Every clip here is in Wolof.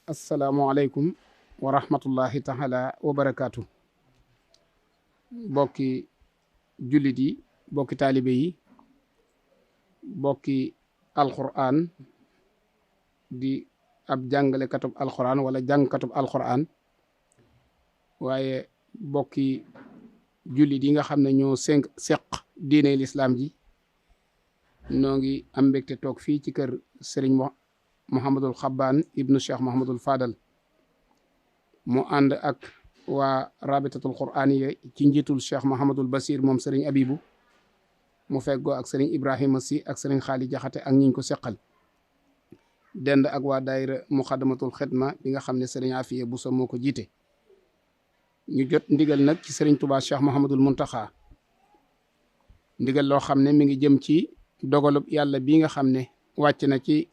asalaamualeykum wa rahmatullahi taala wa barakaatu. bokki jullit yi, bokki taalibe yi, bokki alquran di ab jàngalekatub alquran wala jàngkatub alquran, waaye bokki jullit yi nga xam ne ñoo seq diine lislaam ji, noo ngi am mbégte toog fii ci kër Serigne Mouhamadul Xabbaan ibnu Cheikh Mouhamadul Fadal mu ànd ak waa rabitatul quraaniya ci njiitul Cheikh Mouhamadul Basir moom Serigne Abibu mu feggoo ak Serigne Ibrahima si ak Serigne Xaali Jaxate ak ñiñ ko seqal, dend ak waa daayira muxadamatul xidma bi nga xam ne Serigne Afiye Buso moo ko jiite. ñu jot ndigal nag ci Serigne Touba Cheikh Mouhamadul Muntaxa, ndigal loo xam ne mi ngi jëm ci dogalub yàlla bii nga xam ne wàcc na ci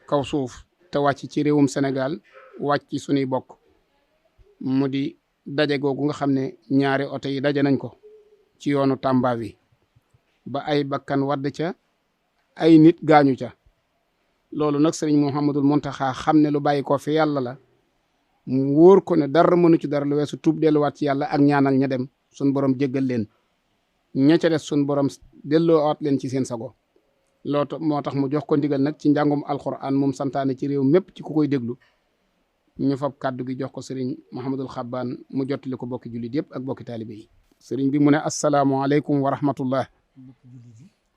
kaw suuf te wàcc ci réewum Sénégal wàcc ci sunuy bokk, mu di daje googu nga xam ne ñaari oto yi daje nañ ko ci yoonu Tamba wi ba ay bakkan wadd ca, ay nit gaañu ca. loolu nag Serigne Mouhamadul Muntaxa xam ne lu bàyyi ko fi yàlla la, mu wóor ko ne dara mënu ci dara lu weesu tuub delluwaat ci yàlla ak ñaanal ña dem sun borom jéggal leen, ña ca des sun borom delloowaat leen ci seen sago. loolu moo tax mu jox ko ndigal nag ci njàngum alquran moom santaane ci réew mépp ci ku koy déglu. ñu fab kàddu gi jox ko Serigne Mouhamadul Xabbaan mu jottali ko bokki jullit yëpp ak bokki taalibe yi. Serigne bi mu ne asalaamualeykum wa rahmatullah.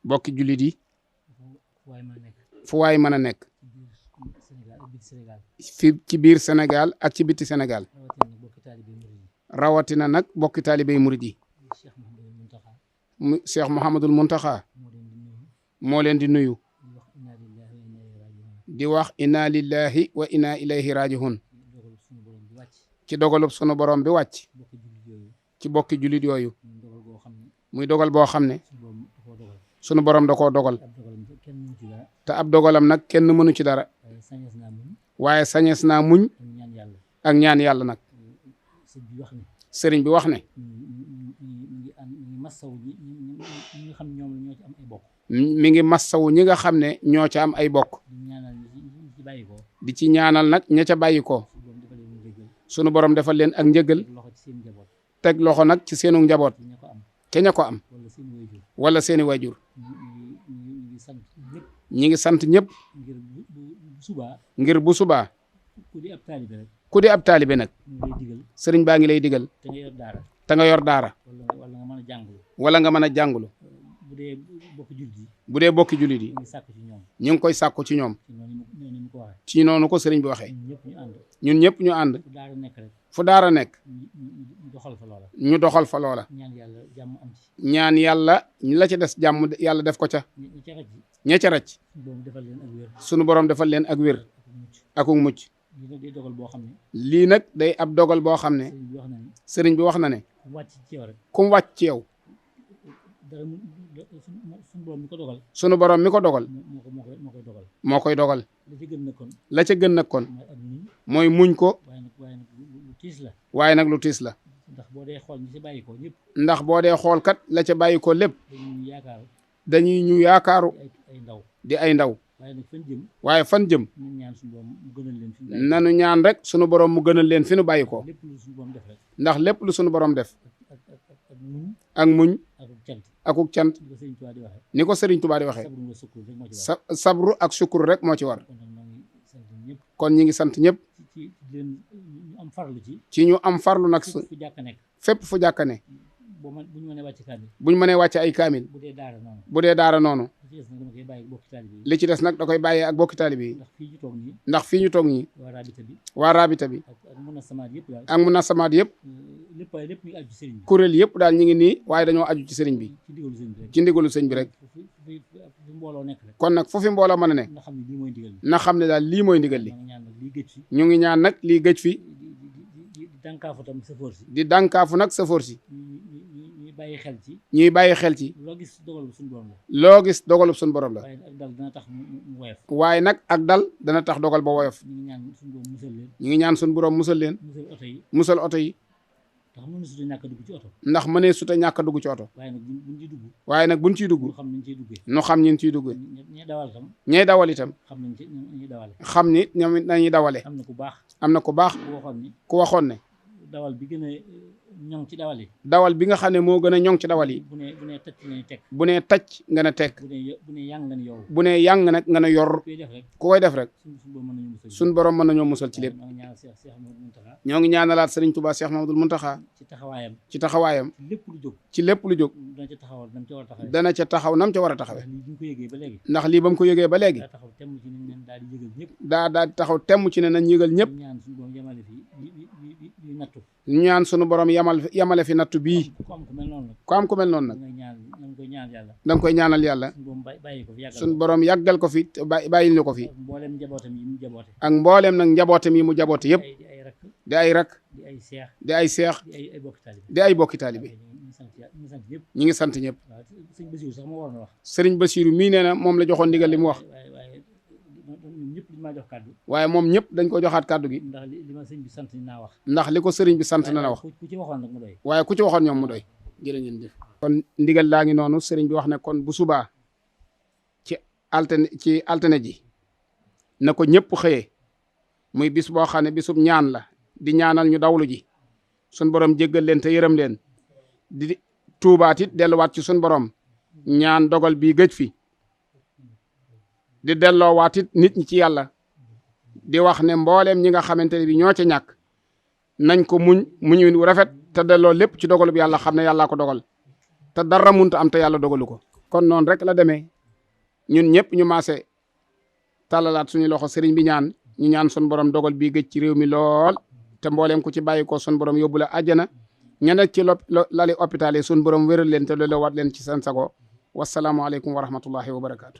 bokki jullit yi fu waay mën a nekk fi ci biir Sénégal ak ci bitti Sénégal, rawatina nag bokki taalibe yi murid yi. Cheikh Mouhamadul Muntaxa moo leen di nuyu di wax inna lillahi wa inna ilayhi rajiun ci dogalub sunu borom bi wàcc ci bokki jullit yooyu, muy dogal boo xam ne sunu borom da koo dogal te ab dogalam nag kenn mënu ci dara, waaye sañees naa muñ ak ñaan yàlla nag. sëriñ bi wax ne mi ngi massawu ñi nga xam ne ñoo ca am ay bokk, di ci ñaanal nag ña ca bàyyi ko sunu borom defal leen ak njëgal, teg loxo nag ci seenu njaboot ca ña ko am wala seeni wayjur. ñi ngi sant ñëpp ngir bu subaa ku di ab taalibe nag sëriñ baa ngi lay digal te nga yor daara wala nga mën a jàngulu. bu dee bokki jullit yi ñu ngi koy sàkku ci ñoom ci noonu ko sëriñ bi waxee. ñun ñëpp ñu ànd fu daara nekk ñu doxal fa loola, ñaan yàlla la ca des jàmm yàlla def ko ca. ña ca rëcc sunu borom defal leen ak wér akuk mucc. lii nag day ab dogal boo xam ne sëriñ bi wax na ne ku mu wàcc ci yow sunu borom mi ko dogal moo koy dogal. la ca gën nag kon mooy muñ ko, waaye nag lu tiis la. ndax boo dee xool kat la ca bàyyi ko lépp dañuy ñu yaakaaru di ay ndaw, waaye fan jëm nanu ñaan rek sunu borom mu gënal leen fi nu bàyyi ko, ndax lépp lu sunu borom def ak muñ akuk cant ni ko Serigne Touba di waxee sabru ak sukkur rek moo ci war. kon ñi ngi sant ñëpp ci ñu am farlu nag fépp fu jàkka ne buñ mënee wàcce ay kaamil bu dee daara noonu li ci des nag da koy bàyyee ak bokki taalibe yi. ndax fii ñu toog ñi waa rabita bi ak munasamaat yëpp kuréel yëpp daal ñi ngi nii, waaye dañoo aju ci sëriñ bi ci ndigalu sëñ bi rek. kon nag fu fi mbooloo mën a ne na xam ne daal lii mooy ndigal li. ñu ngi ñaan nag lii gëj fi di dànkaafu nag safoor si ñuy bàyyi xel ci loo gis dogalub suñu borom la, waaye nag ak dal dana tax dogal ba woyof. ñu ngi ñaan suñu borom musal leen, musal oto yi ndax mënee suta ñàkk a dugg ci oto. waaye nag buñ ciy dugg. nu xam ñin ciy dugg. ñey dawal itam. xam ni ñoom it nañuy dawale. am na ku baax. ku waxoon ne. dawal bi gën a ñoŋ ci dawal yi. dawal bi nga xam ne moo gën a ñoŋ ci dawal yi. bu nee tacc nga ne teg. bu nee tacc nga ne teg. bu nee yàng nga ne yor. bu nee yàng nag nga ne yor. ku koy def rek. suñ borom mën nañoo musal ci lépp. ñoo ngi ñaanalaat Serigne Touba Cheikh Mamadou Mountakha. ci taxawaayam. ci lépp lu jóg. dana ca taxaw nam ca war a taxawee. ndax lii ba mu ko yëgee ba léegi. daa taxaw temm ci ne nañ yëgal ñëpp. ñu ñaan sunu borom yamale fi nattu bii. ku am ku mel noonu nag. da nga koy ñaanal yàlla. sunu borom yàggal ko fi bàyyil ñu ko fi. ak mbooleem nag njabootam yi mu jaboote yëpp. di ay rak. di ay seex. di ay bokki taalibe. ñi ngi sant ñëpp. sëriñ Basiiru mii nee na moom la joxoon ndigal li mu wax. waaye moom ñëpp dañ ko joxaat kàddu gi. ndax li ko sëriñ bi sant na la wax. waaye ku ci waxoon ñoom mu doy. jërë ngeen jëf. kon ndigal laa ngi noonu sëriñ bi wax ne kon bu subaa ci altine ji na ko ñëpp xëyee muy bis boo xam ne bisub ñaan la di ñaanal ñu dawlu ji sun borom jéggal leen te yërëm leen di tuubaat it delluwaat ci sun borom ñaan dogal bii gëj fi di delloowaat it nit ñi ci yàlla di wax ne mbooleem ñi nga xamante ne bi ñoo ca ñàkk nañ ko muñ wu rafet te delloo lépp ci dogalub yàlla xam ne yàllaa ko dogal te dara munta am te yàlla dogalu ko. kon noonu rek la demee ñun ñëpp ñu maase tàllalaat suñu loxo sëriñ bi ñaan ñu ñaan sun borom dogal bii gëj ci réew mi lool te mbooleem ku ci bàyyi ko sun borom yóbbu la àjjana ña nekk ci lali hôpital yi sun borom wéral leen te loolu waat leen ci seen sago wasalaamualeykum wa rahmatullahi wa barakaatu.